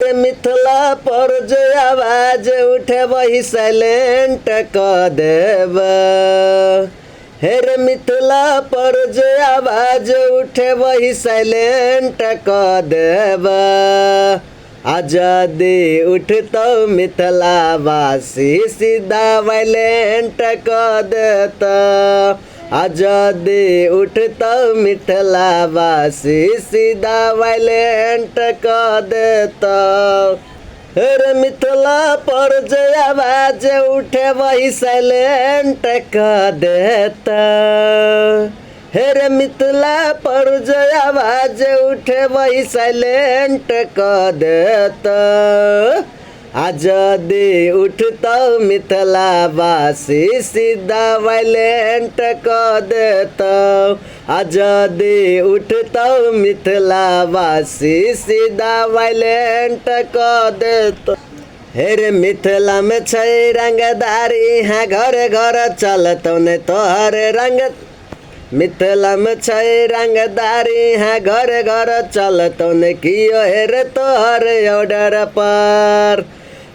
हेर मिथिला पर जो आवाज उठे वही साइलेंट क देब। हेर मिथिला पर जो आवाज उठे वही साइलेंट क देब। आजादी उठतो मिथिलावासी सीधा वायलेंट क देता। आजादी उठतो मिथिलावासी सीधा वायलेंट क देता। हेर मिथिला पर जो आवाज उठे वही साइलेंट क देता। हेर मिथिला पर जो आवाज उठे वही साइलेंट क देता। आजादी उठतो मिथिलावासी सीधा वायलेंट क देता। आजादी उठतो मिथिलावासी सीधा वायलेंट क देता। हेर मिथिला में छै रंगदारी यहाँ घर घर चलतो ने तोहर रंग। मिथिला में छै रंगदारी यहाँ घर घर चलतो ने कियो हेर तोहर ऑर्डर पर।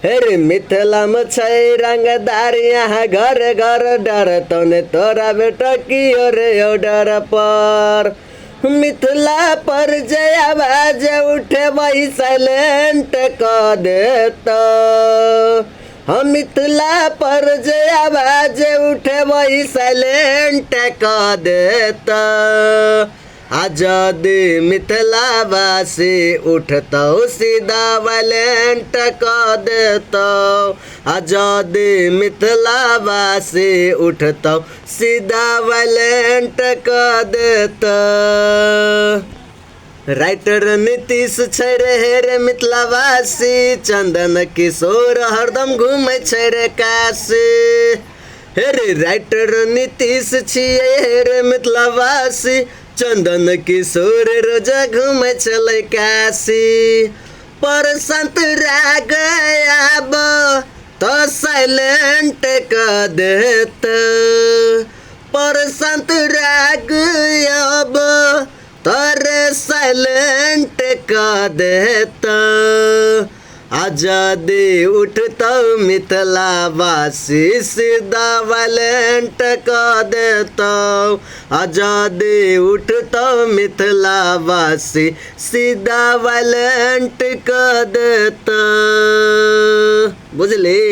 हेर मिथिला में छै रंगदारी यहाँ घर घर डरतो ने तोरा बेटा कियो रे ऑर्डर पर। मिथिला पर जे आवाज उठे वही साइलेंट क देता। हम मिथिला पर जो आवाज उठे वही साइलेंट क देता। आजादी मिथिलावासी उठतो सीधा वायलेंट क देता। आजादी मिथिलावासी उठतो सीधा वायलेंट क देता। राइटर नीतीश छै रे हेर मिथिलावासी चंदन किशोर हरदम घूमे छै रे काशी। हेर राइटर नीतीश छियै हेर मिथिलावासी चंदन किशोर रोज घूमे छलै काशी। पर संत राग आब तो साइलेंट क देता। पर संत राग अब तोरे साइलेंट क देता। आजादी उठतो मिथिलावासी सीधा वायलेंट क देता। आजादी उठतो मिथिलावासी सीधा वायलेंट क देता। बुझली।